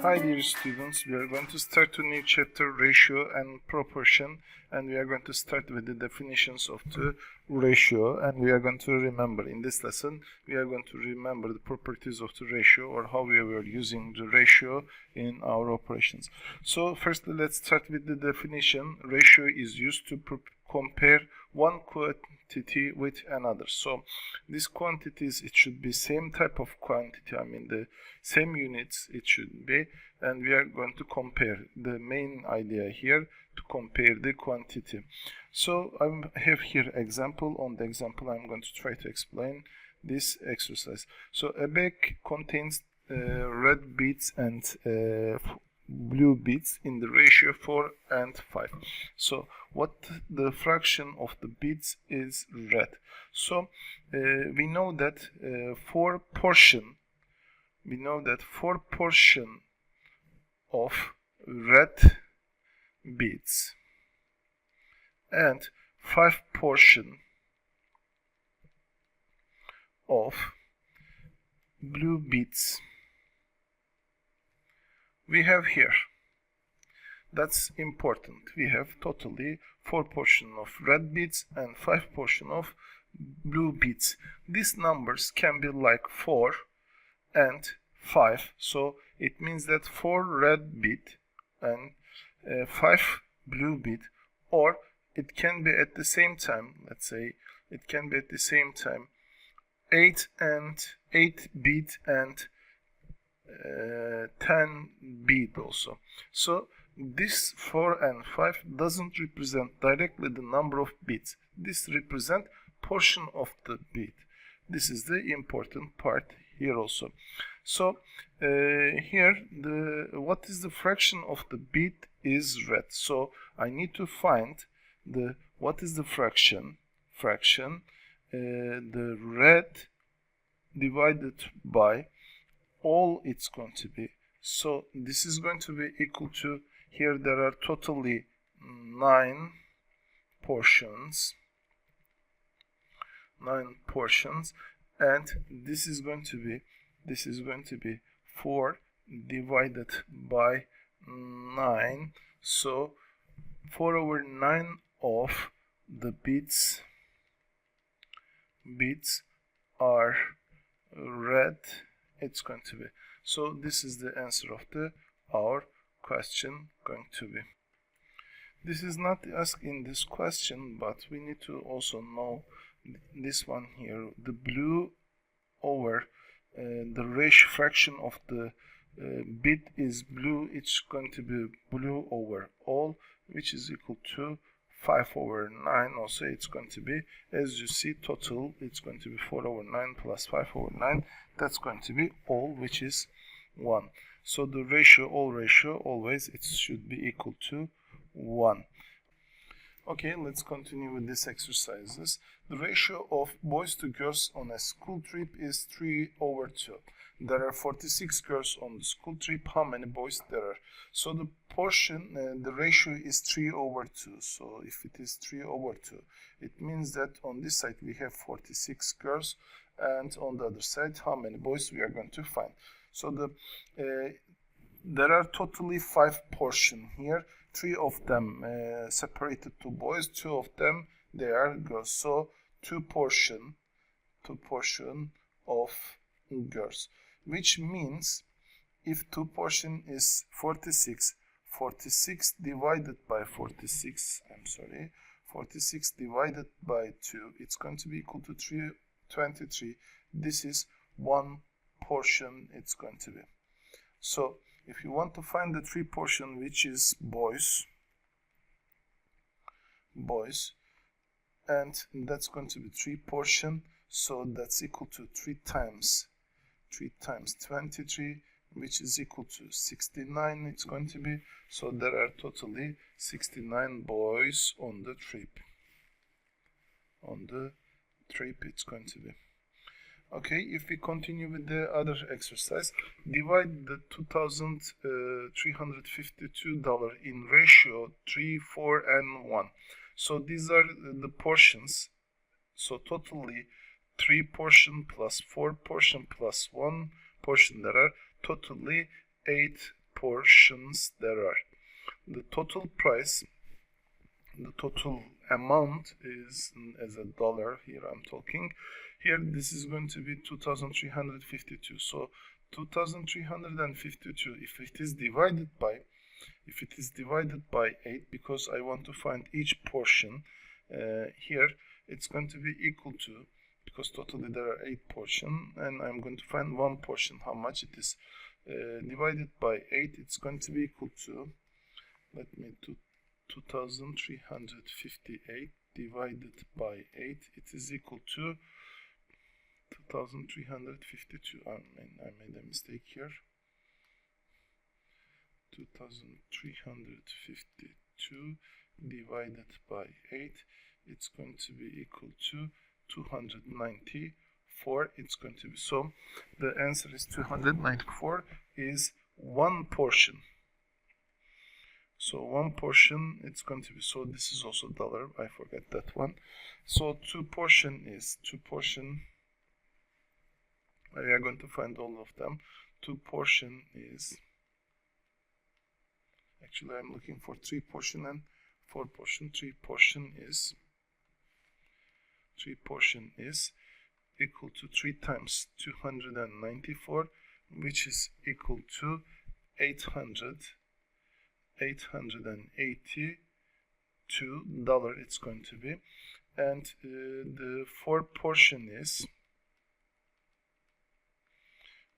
Hi dear students, we are going to start a new chapter, ratio and proportion, and we are going to start with the definitions of the ratio, and we are going to remember in this lesson, we are going to remember the properties of the ratio or how we were using the ratio in our operations. So firstly, let's start with the definition. Ratio is used to compare one quantity with another. So these quantities, it should be same type of quantity, I mean the same units it should be, and we are going to compare. The main idea here to compare the quantity. So I have here example. On the example I'm going to try to explain this exercise. So a bag contains red beads and blue beads in the ratio 4 and 5. So what the fraction of the beads is red. So we know that 4 portion of red beads and 5 portion of blue beads we have here. That's important. We have totally 4 portion of red beads and 5 portion of blue beads. These numbers can be like 4 and 5. So it means that 4 red bead and 5 blue bead, or it can be at the same time, let's say it can be at the same time 8 bead and 10 bead also. So this 4 and 5 doesn't represent directly the number of beads. This represent portion of the bead. This is the important part here also. So here what is the fraction of the bead is red. So I need to find what is the fraction the red divided by all it's going to be. So this is going to be equal to, here there are totally 9 portions, and this is going to be 4 divided by 9. So 4/9 of the beads are red. It's going to be. So this is the answer of our question going to be. This is not asked in this question, but we need to also know this one here. The blue over the ratio fraction of the bead is blue. It's going to be blue over all, which is equal to 5/9. Also it's going to be, as you see, total it's going to be 4/9 plus 5/9. That's going to be all, which is 1. So the ratio, always it should be equal to 1. Okay, let's continue with these exercises. The ratio of boys to girls on a school trip is 3/2. There are 46 girls on the school trip. How many boys there are? So the portion, the ratio is 3/2. So if it is 3/2, it means that on this side we have 46 girls, and on the other side, how many boys we are going to find. So there are totally 5 portion here. 3 of them separated to boys, 2 of them they are girls. So 2 portion of girls, which means if 2 portion is 46 divided by 46 divided by 2, it's going to be equal to 23. This is 1 portion it's going to be. So if you want to find the 3 portion, which is boys, and that's going to be 3 portion, so that's equal to 3 times 23, which is equal to 69 it's going to be. So there are totally 69 boys on the trip. It's going to be. Okay, if we continue with the other exercise, divide the $2,352 in ratio 3, 4, and 1. So these are the portions. So totally 3 portion plus 4 portion plus 1 portion, there are totally 8 portions there are. The total price, the total amount is as a dollar. Here I'm talking. Here this is going to be 2352. So 2352, if it is divided by 8, because I want to find each portion, here it's going to be equal to, because totally there are 8 portions, and I'm going to find 1 portion, how much it is. Divided by 8, it's going to be equal to, let me do 2358 divided by 8, it is equal to 2352. I made a mistake here. 2352 divided by 8, it's going to be equal to 294. It's going to be, so the answer is 294 is 1 portion. So 1 portion, it's going to be, so this is also dollar, I forget that one. So 2 portion is 2 portion. We are going to find all of them. 2 portion is, actually I'm looking for 3 portion and 4 portion. 3 portion is equal to 3 times 294, which is equal to 882 dollar. It's going to be, and the 4 portion is,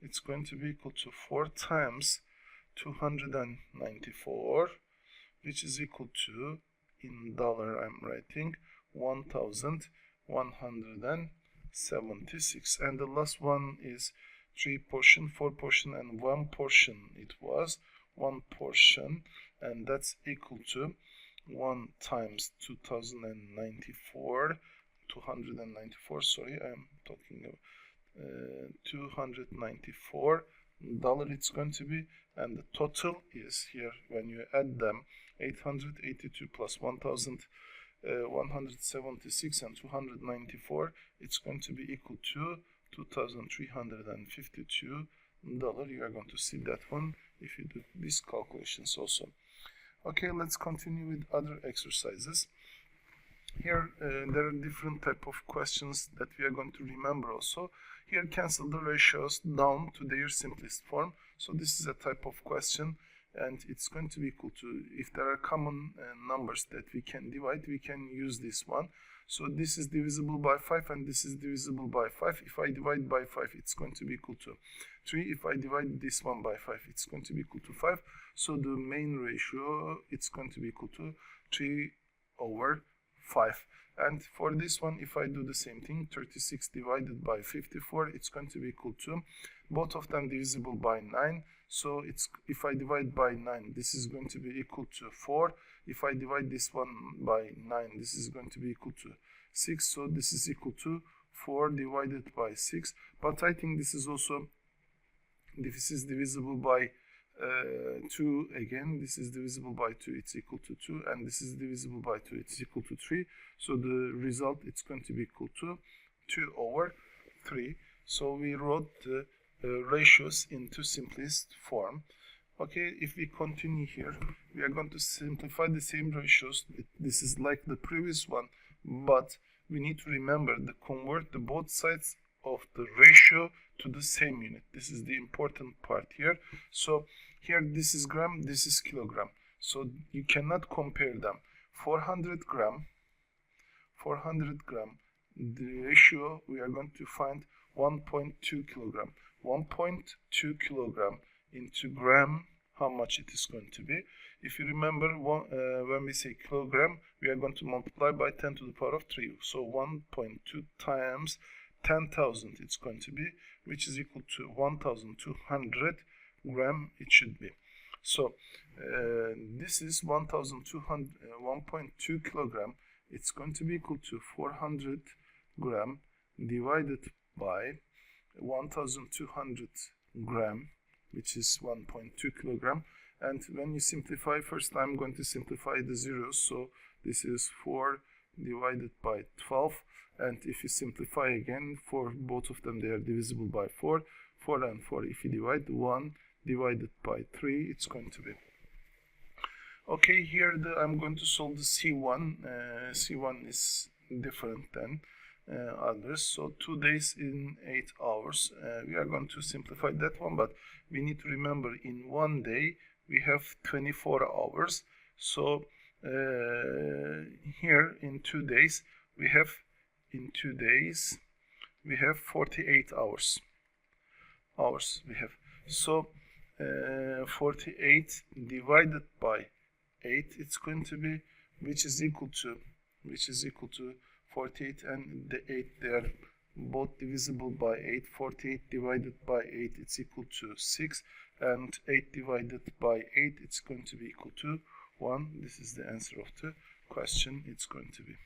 it's going to be equal to 4 times 294, which is equal to, in dollar I'm writing, 1176. And the last one is 3 portion, 4 portion, and 1 portion. It was 1 portion, and that's equal to 1 times 294, sorry, I'm talking about $294 it's going to be, and the total is here, when you add them, 882 plus 1176 and 294, it's going to be equal to $2,352. You are going to see that one if you do these calculations also. Okay, let's continue with other exercises. Here there are different type of questions that we are going to remember also. Here, cancel the ratios down to their simplest form. So this is a type of question, and it's going to be equal to, if there are common numbers that we can divide, we can use this one. So this is divisible by 5 and this is divisible by 5. If I divide by 5, it's going to be equal to 3. If I divide this one by 5, it's going to be equal to 5. So the main ratio, it's going to be equal to 3/5. And for this one, if I do the same thing, 36 divided by 54, it's going to be equal to, both of them divisible by 9. So it's, if I divide by 9, this is going to be equal to 4. If I divide this one by 9, this is going to be equal to 6. So this is equal to 4 divided by 6. But I think this is also, this is divisible by 2 again. This is divisible by 2, it's equal to 2, and this is divisible by 2, it's equal to 3. So the result, it's going to be equal to 2/3. So we wrote the ratios into simplest form. Okay, if we continue here, we are going to simplify the same ratios. This is like the previous one, but we need to remember to convert the both sides of the ratio to the same unit. This is the important part here. So here, this is gram, this is kilogram. So you cannot compare them. 400 gram, the ratio, we are going to find 1.2 kilogram. 1.2 kilogram into gram, how much it is going to be. If you remember, when we say kilogram, we are going to multiply by 10 to the power of 3. So 1.2 times 10,000 it's going to be, which is equal to 1,200 gram it should be. So this is 1.2 kilogram. It's going to be equal to 400 gram divided by 1,200 gram, which is 1.2 kilogram, And when you simplify, first I'm going to simplify the zeros. So this is 4 divided by 12. And if you simplify again, for both of them, they are divisible by 4. 4 and 4, if you divide, 1 divided by 3, it's going to be. Okay, here I'm going to solve the C1. C1 is different than others. So 2 days in 8 hours. We are going to simplify that one, but we need to remember in 1 day we have 24 hours. So here in 2 days we have 48 hours. So 48 divided by 8, it's going to be, which is equal to 48, and the 8, they are both divisible by 8. 48 divided by 8, it's equal to 6, and 8 divided by 8, it's going to be equal to 1. This is the answer of the question. It's going to be